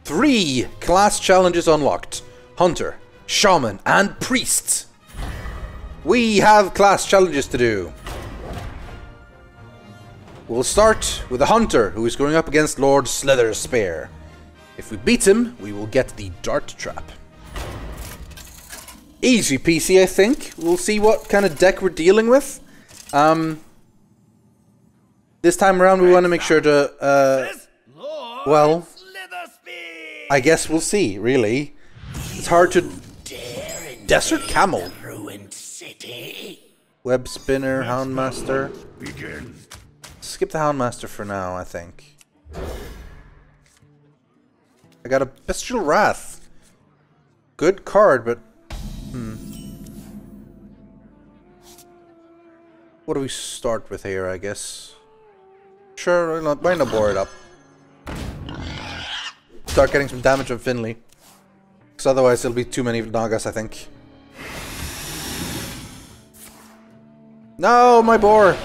3 class challenges unlocked. Hunter, Shaman, and Priest. We have class challenges to do. We'll start with the Hunter, who is going up against Lord Slither's Spear. If we beat him, we will get the Dart Trap. Easy peasy, I think. We'll see what kind of deck we're dealing with. This time around, we want to make sure to, well, I guess we'll see, really. It's hard to... Desert Camel. Web Spinner, Houndmaster. Skip the Houndmaster for now, I think. I got a Bestial Wrath. Good card, but... What do we start with here, I guess? Sure, why not bore it up? Start getting some damage on Finley. Because otherwise there'll be too many Nagas, I think. No, my boar!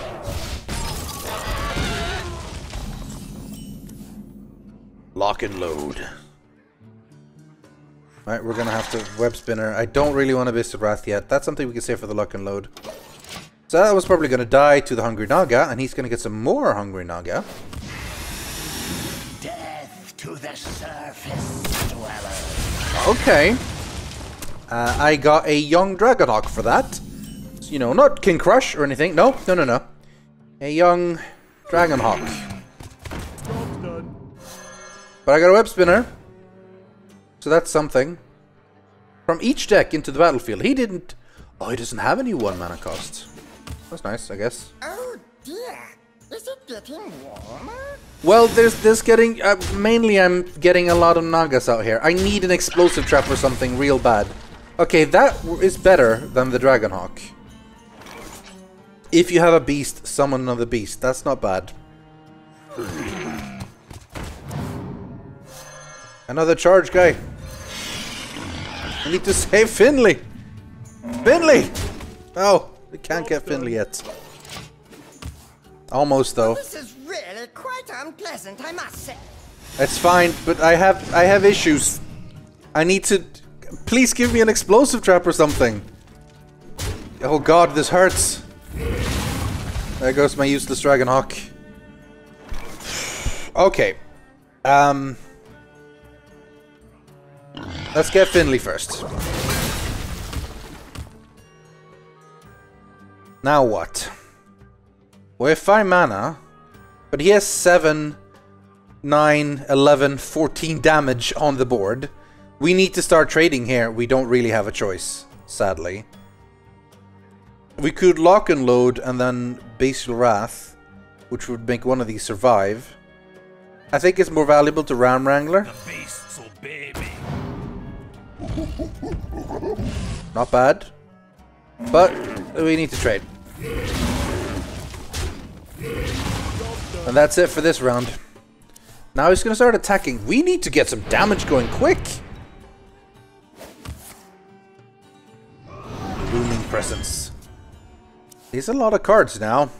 Lock and load. Alright, we're gonna have to Web Spinner. I don't really want to Bestial Wrath yet. That's something we can save for the lock and load. So that was probably gonna die to the Hungry Naga, and he's gonna get some more Hungry Naga. Death to the surface dweller. Okay. I got a young Dragonhawk for that. You know, not King Crush or anything. No. A young Dragonhawk. But I got a Web Spinner. So that's something. From each deck into the battlefield. He didn't... Oh, he doesn't have any 1 mana cost. That's nice, I guess. Oh dear. Is it getting warmer? Well, there's getting... mainly I'm getting a lot of Nagas out here. I need an explosive trap or something real bad. Okay, that is better than the Dragonhawk. If you have a beast, summon another beast. That's not bad. Another charge guy. I need to save Finley. Finley! Oh, we can't get Finley yet. Almost though. This is really quite unpleasant, I must say. It's fine, but I have issues. I need to... Please give me an explosive trap or something. Oh god, this hurts. There goes my useless Dragonhawk. Okay. Let's get Finley first. Now what? We have 5 mana, but he has 7, 9, 11, 14 damage on the board. We need to start trading here. We don't really have a choice, sadly. We could lock and load and then Bestial Wrath, which would make one of these survive. I think it's more valuable to Ram Wrangler. The beasts obey me. Not bad. But we need to trade. And that's it for this round. Now he's going to start attacking. We need to get some damage going quick. Booming Presence. These are a lot of cards now.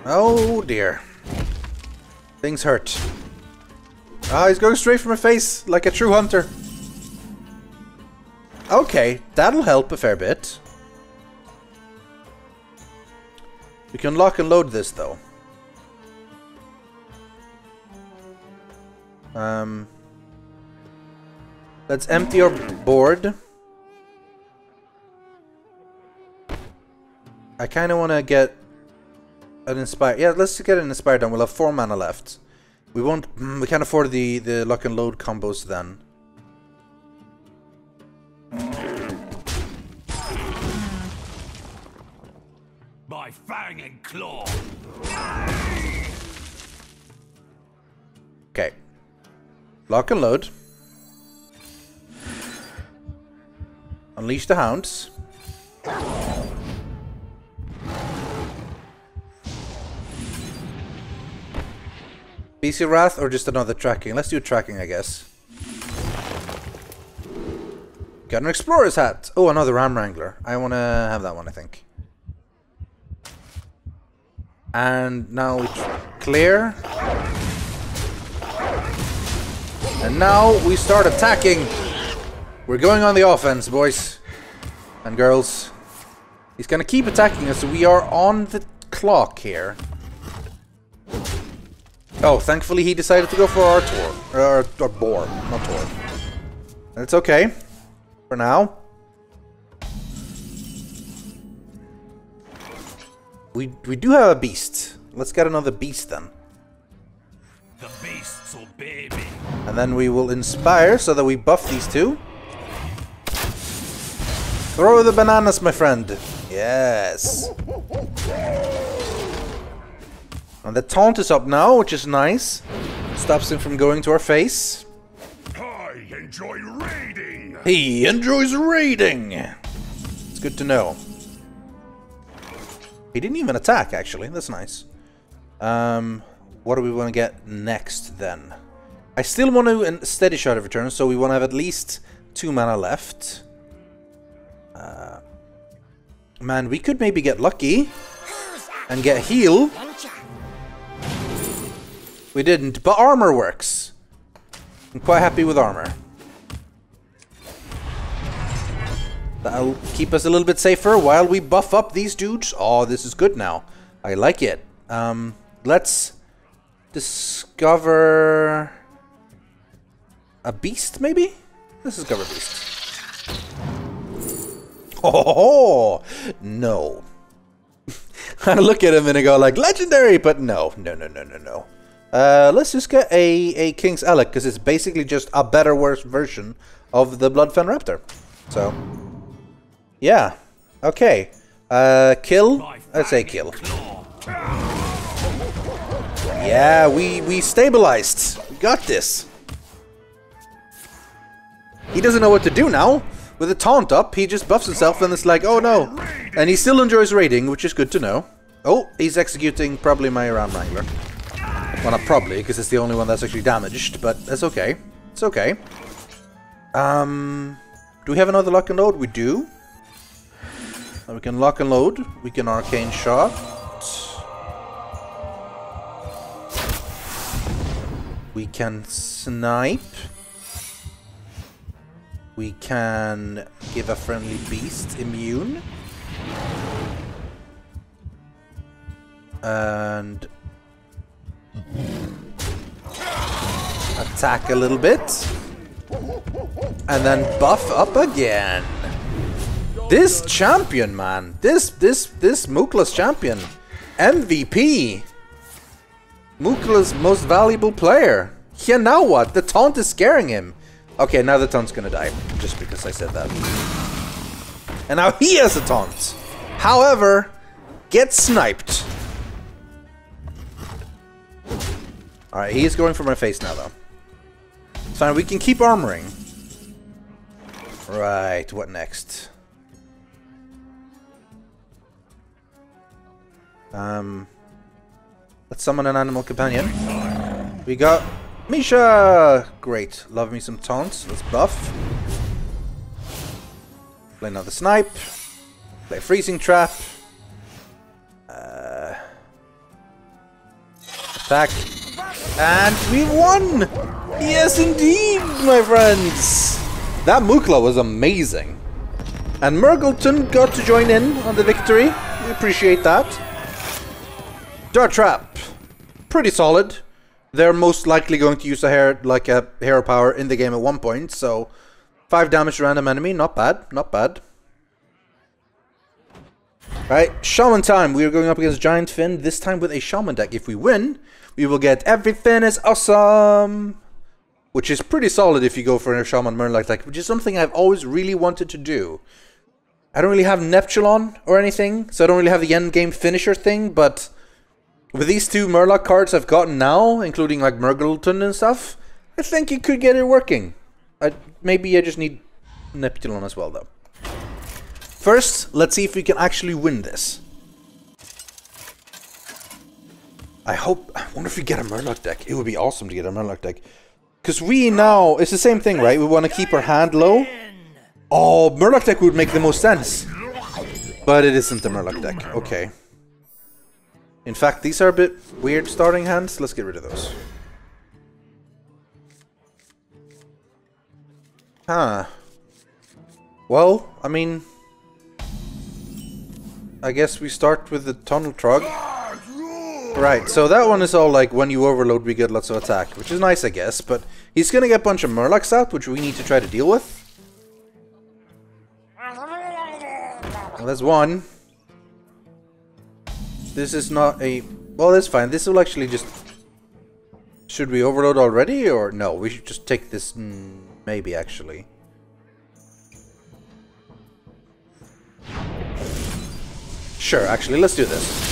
Oh dear. Things hurt. Ah, he's going straight for my face like a true hunter. Okay, that'll help a fair bit. We can lock and load this though. Let's empty our board. I kind of want to get an Inspire. Yeah, let's get an Inspire done. We'll have 4 mana left. We won't. We can't afford the lock and load combos then. By fang and claw. Okay. Lock and load. Unleash the hounds. BC Wrath or just another tracking? Let's do tracking, I guess. Got an Explorer's Hat. Oh, another Ram Wrangler. I want to have that one, I think. And now we clear. And now we start attacking. We're going on the offense, boys and girls. He's gonna keep attacking us, so we are on the clock here. Oh, thankfully he decided to go for our Tor. Or boar, not Tor. That's okay. For now. We do have a beast. Let's get another beast then. The beasts obey me. And then we will inspire so that we buff these two. Throw the bananas, my friend. Yes. And the taunt is up now, which is nice. Stops him from going to our face. I enjoy raiding. He enjoys raiding. It's good to know. He didn't even attack, actually. That's nice. What do we want to get next, then? I still want to steady shot every turn, so we want to have at least 2 mana left. Man, we could maybe get lucky and get heal. We didn't, but armor works. I'm quite happy with armor. That'll keep us a little bit safer while we buff up these dudes. Oh, this is good now. I like it. Let's discover a beast, maybe? Let's discover a beast. Oh, no. I look at him and I go like, legendary, but no. Let's just get a King's Elec, because it's basically just a better, worse version of the Bloodfen Raptor. So, yeah. Okay. Kill? I'd say kill. Yeah, we stabilized. We got this. He doesn't know what to do now. With a taunt up, he just buffs himself and it's like, oh no. And he still enjoys raiding, which is good to know. Oh, he's executing probably my Ram Wrangler. Well, not probably, because it's the only one that's actually damaged, but that's okay. It's okay. Do we have another lock and load? We do. We can lock and load. We can arcane shot. We can snipe. We can give a friendly beast immune. And attack a little bit. And then buff up again. This champion, man. This Mukla's champion. MVP. Mukla's most valuable player. Yeah, now what? The taunt is scaring him. Okay, now the taunt's gonna die, just because I said that. And now he has a taunt. However, get sniped. Alright, he is going for my face now, though. It's fine, we can keep armoring. Right, what next? Let's summon an animal companion. We got Misha! Great. Love me some taunts. Let's buff. Play another snipe. Play freezing trap. Attack. And we won! Yes, indeed, my friends! That Mukla was amazing. And Murgleton got to join in on the victory. We appreciate that. Dart trap. Pretty solid. They're most likely going to use a hero power in the game at one point, so 5 damage to random enemy, not bad, not bad. Right, Shaman time. We are going up against Giant Finn, this time with a Shaman deck. If we win, we will get Everything is Awesome, which is pretty solid if you go for a Shaman Murloc deck, which is something I've always really wanted to do. I don't really have Neptulon or anything, so I don't really have the end game finisher thing, but with these 2 Murloc cards I've gotten now, including like Murgleton and stuff, I think you could get it working. Maybe I just need Neptulon as well, though. First, let's see if we can actually win this. I wonder if we get a Murloc deck. It would be awesome to get a Murloc deck. Because we now, it's the same thing, right? We want to keep our hand low. Oh, Murloc deck would make the most sense. But it isn't the Murloc deck. Okay. In fact, these are a bit weird starting hands. Let's get rid of those. Huh. Well, I mean... I guess we start with the Tunnel Trog. Right, so that one is all like, when you overload we get lots of attack, which is nice I guess, but he's gonna get a bunch of Murlocs out, which we need to try to deal with. Well, there's one. This is not a... Well, that's fine. This will actually just... Should we overload already, or... No, we should just take this... maybe, actually. Sure, actually, let's do this.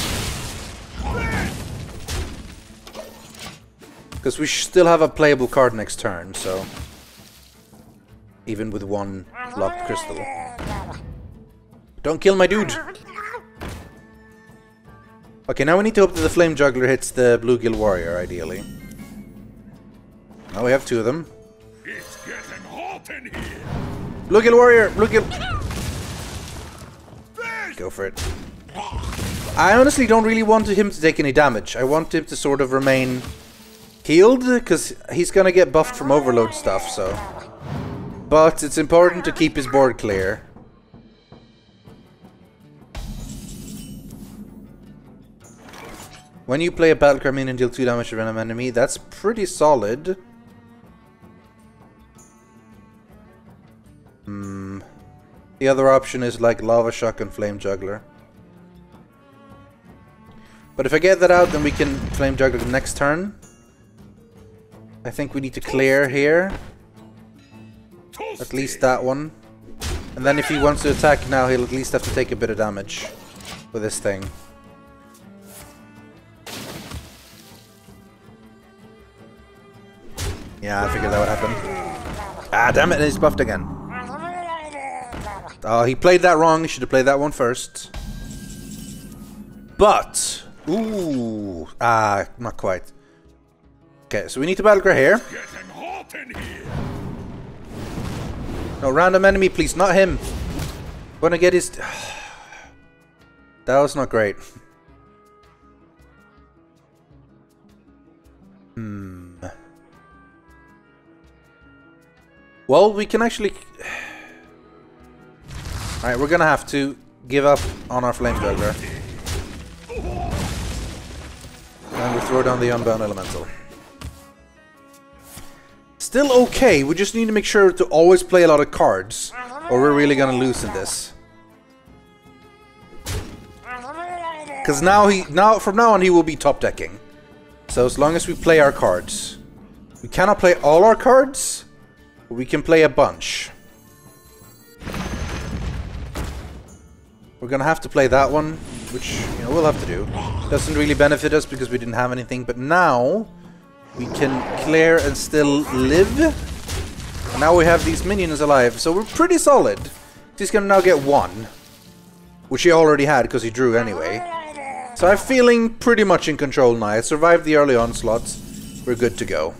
Because we still have a playable card next turn, so... Even with one locked crystal. Don't kill my dude! Okay, now we need to hope that the Flame Juggler hits the Bluegill Warrior, ideally. Now we have two of them. It's getting hot in here. Bluegill Warrior! Bluegill! Go for it. I honestly don't really want him to take any damage. I want him to sort of remain healed, because he's gonna get buffed from overload stuff, so... But it's important to keep his board clear. When you play a Battlecry minion, deal 2 damage to random enemy. That's pretty solid. The other option is like Lava Shock and Flame Juggler. But if I get that out, then we can Flame Juggler the next turn. I think we need to clear here. At least that one. And then if he wants to attack now, he'll at least have to take a bit of damage with this thing. Yeah, I figured that would happen. Ah, damn it, he's buffed again. Oh, he played that wrong. He should have played that one first. But... Ooh. Ah, not quite. Okay, so we need to Battlecry here. Getting hot in here. No, random enemy, please. Not him. Wanna get his... That was not great. Well, we can actually... Alright, we're gonna have to give up on our Flame Juggler. And we throw down the Unbound Elemental. Still okay, we just need to make sure to always play a lot of cards, or we're really gonna lose in this. Because from now on he will be top decking. So as long as we play our cards. We cannot play all our cards, but we can play a bunch. We're gonna have to play that one, which, you know, we'll have to do. Doesn't really benefit us because we didn't have anything, but now we can clear and still live. And now we have these minions alive, so we're pretty solid. He's gonna now get one, which he already had because he drew anyway. So I'm feeling pretty much in control now. I survived the early onslaughts. We're good to go.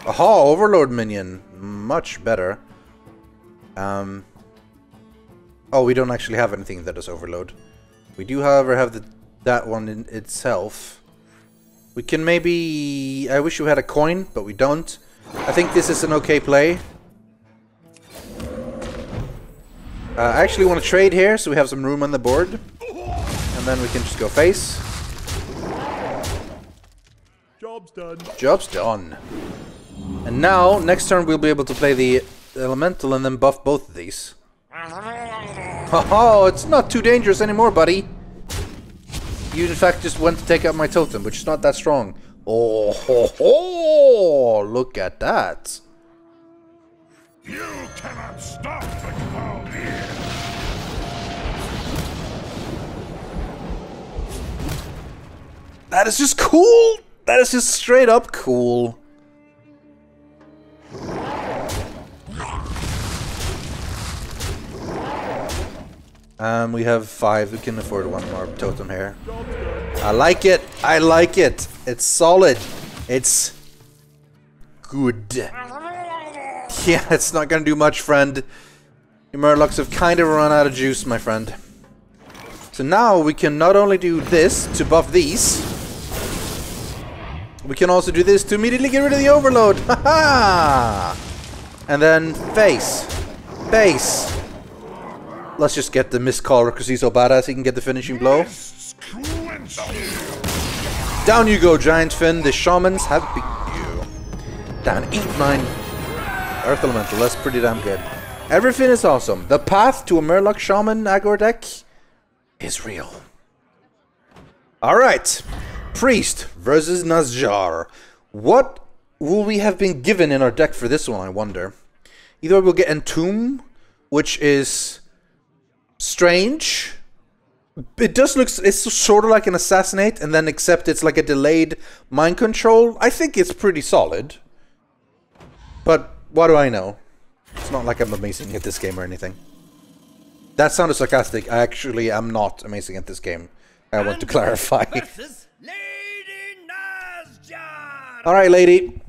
Aha, Overlord minion. Much better. Oh, we don't actually have anything that does Overload. We do, however, have that one in itself. We can maybe... I wish we had a coin, but we don't. I think this is an okay play. I actually want to trade here, so we have some room on the board. And then we can just go face. Job's done. Job's done. And now, next turn we'll be able to play the Elemental and then buff both of these. Oh, it's not too dangerous anymore, buddy. You in fact just went to take out my totem, which is not that strong. Oh, ho, ho, look at that. You cannot stop the cloud here. That is just cool. That is just straight up cool. We have 5. We can afford one more totem here. I like it. I like it. It's solid. It's good. Yeah, it's not gonna do much, friend. Your Murlocs have kind of run out of juice, my friend. So now we can not only do this to buff these, we can also do this to immediately get rid of the Overload. Haha! And then face. Face. Let's just get the Mistcaller because he's so badass he can get the finishing blow. Down you go, Giant Fin. The Shamans have beaten you. Down 8-9. Earth Elemental. That's pretty damn good. Everything is awesome. The path to a Murloc Shaman Agor deck is real. Alright. Priest versus Nazjar. What will we have been given in our deck for this one, I wonder? Either we'll get Entomb, which is strange. It does look, it's sort of like an Assassinate, and then except it's like a delayed mind control. I think it's pretty solid. But what do I know? It's not like I'm amazing at this game or anything. That sounded sarcastic. I actually am not amazing at this game. I want to clarify. Alright, lady.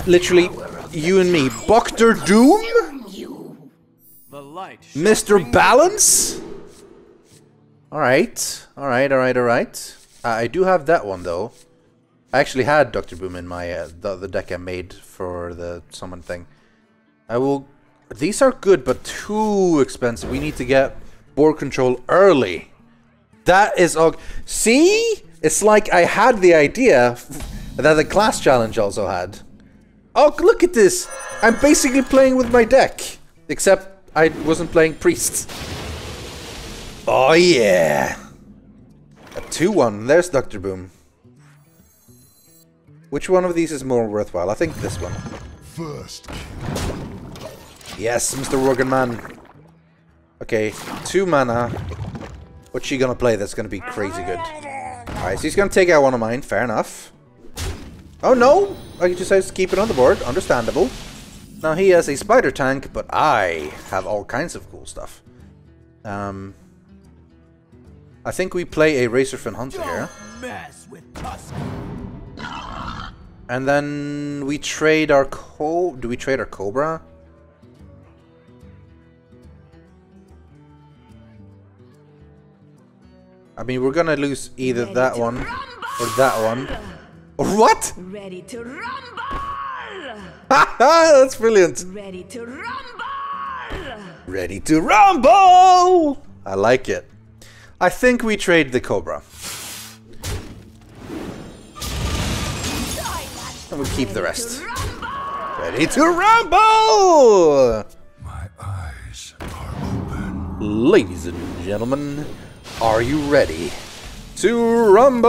Literally, you and me. Bokter Doom? Mr. Balance? Alright. Alright. I do have that one, though. I actually had Dr. Boom in my the deck I made for the summon thing. I will... These are good, but too expensive. We need to get board control early. That is... See? It's like I had the idea that the class challenge also had. Oh, look at this! I'm basically playing with my deck. Except I wasn't playing priests. Oh yeah! A 2-1. There's Dr. Boom. Which one of these is more worthwhile? I think this one. First. Yes, Mr. Worgen Man. Okay, 2 mana. What's she gonna play that's gonna be crazy good? Alright, so he's gonna take out one of mine. Fair enough. Oh no! I decided to keep it on the board. Understandable. Now he has a spider tank, but I have all kinds of cool stuff. I think we play a Razorfin Hunter here. And then we trade our do we trade our Cobra? I mean, we're gonna lose either that one or that one. Or what? Ready to rumble! That's brilliant. Ready to rumble! Ready to rumble! I like it. I think we trade the Cobra. And we keep the rest. Ready to rumble! My eyes are open. Ladies and gentlemen, are you ready to rumble?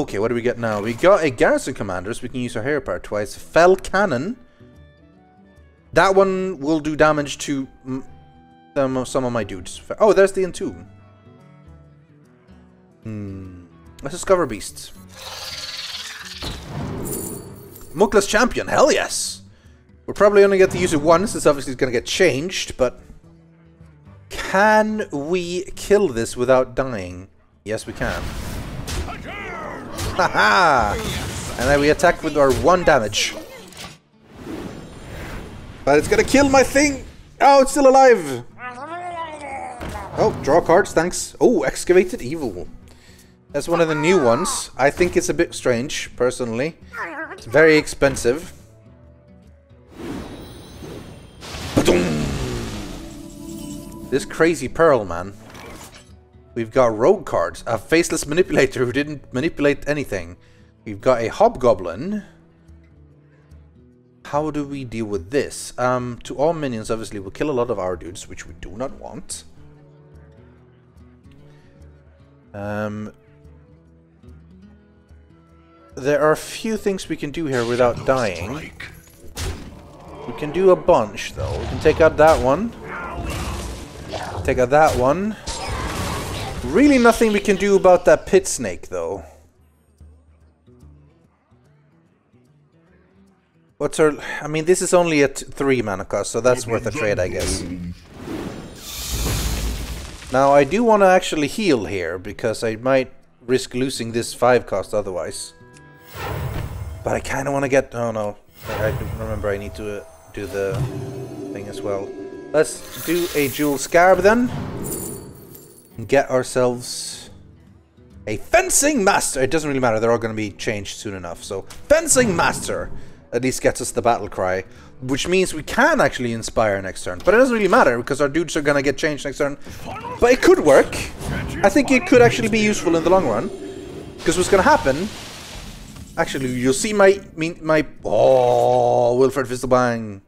Okay, what do we get now? We got a Garrison Commander, so we can use our Hero Power twice. Fell Cannon. That one will do damage to some of my dudes. Oh, there's the Entomb. Let's discover beasts. Mookless Champion, hell yes! We're probably only get to use it once, it's obviously going to get changed, but... Can we kill this without dying? Yes, we can. Haha! And then we attack with our 1 damage. But it's gonna kill my thing! Oh, it's still alive! Oh, draw cards, thanks. Oh, Excavated Evil. That's one of the new ones. I think it's a bit strange, personally. It's very expensive. This crazy Pearl, man. We've got Rogue cards. A Faceless Manipulator who didn't manipulate anything. We've got a Hobgoblin. How do we deal with this? To all minions, obviously, we'll kill a lot of our dudes, which we do not want. There are a few things we can do here without dying. We can do a bunch, though. We can take out that one. Take out that one. Really nothing we can do about that pit snake, though. What's our... I mean, this is only at 3 mana cost, so that's worth a trade, I guess. Now, I do want to actually heal here, because I might risk losing this 5 cost otherwise. But I kind of want to get... Oh, no. I remember I need to do the thing as well. Let's do a Jewel Scarab, then. And get ourselves a Fencing Master. It doesn't really matter. They're all going to be changed soon enough. So, Fencing Master. at least gets us the battle cry, which means we can actually inspire next turn. But it doesn't really matter, because our dudes are gonna get changed next turn. But it could work. I think it could actually be useful in the long run. Because what's gonna happen... Actually, you'll see my oh, Wilfred Fizzlebang.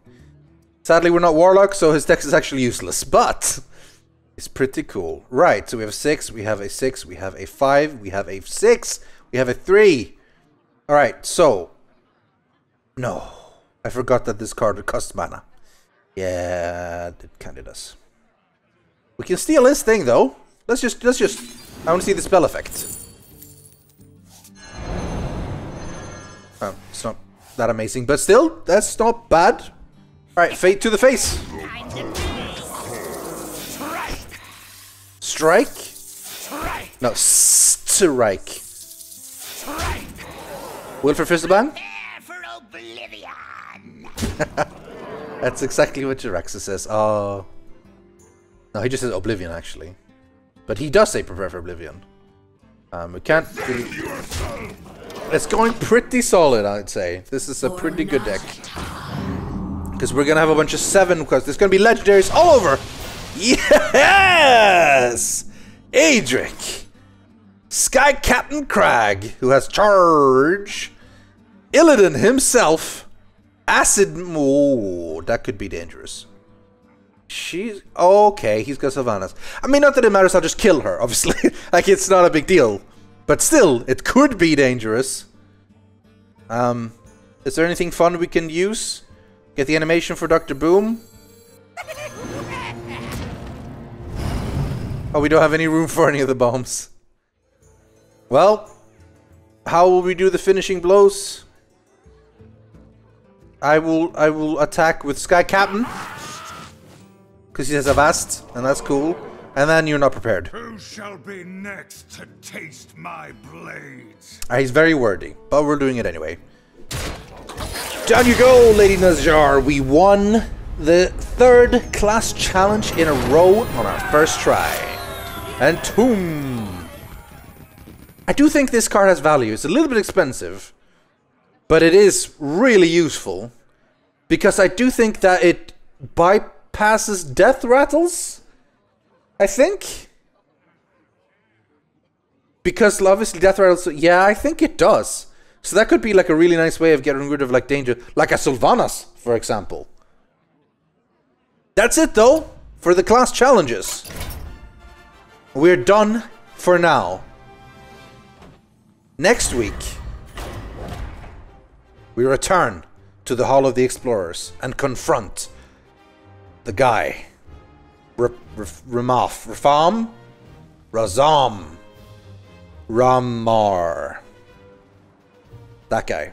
Sadly, we're not Warlock, so his dex is actually useless. But... it's pretty cool. Right, so we have a 6, we have a 6, we have a 5, we have a 6, we have a 3. Alright, so... no. I forgot that this card would cost mana. Yeah, it kinda does. We can steal this thing, though. Let's just... I want to see the spell effect. Oh, it's not that amazing, but still, that's not bad. Alright, fate to the face. Strike? No, strike. Wilfred Fizzlebang? For oblivion. That's exactly what Jiraxa says. Oh. No, he just says Oblivion, actually. But he does say prepare for Oblivion. We can't... It's going pretty solid, I'd say. This is a pretty good deck. Because we're going to have a bunch of 7 quests. There's going to be legendaries all over. Yes! Adric. Sky Captain Crag, who has charge. Illidan himself. Acid... oh, that could be dangerous. She's... okay, he's got Sylvanas. I mean, not that it matters, I'll just kill her, obviously. Like, it's not a big deal. But still, it could be dangerous. Is there anything fun we can use? Get the animation for Dr. Boom? Oh, we don't have any room for any of the bombs. Well, how will we do the finishing blows? I will attack with Sky Captain. Because he has a vast, and that's cool. And then you're not prepared. Who shall be next to taste my blades? He's very wordy, but we're doing it anyway. Down you go, Lady Nazjar. We won the 3rd class challenge in a row on our first try. And Tomb. I do think this card has value. It's a little bit expensive, but it is really useful. Because I do think that it bypasses Death Rattles. I think. Because obviously Death Rattles, yeah, I think it does. So that could be like a really nice way of getting rid of like danger. Like a Sylvanas, for example. That's it though, for the class challenges. We're done for now. Next week, we return to the Hall of the Explorers and confront the guy. Razam? Ramar. That guy.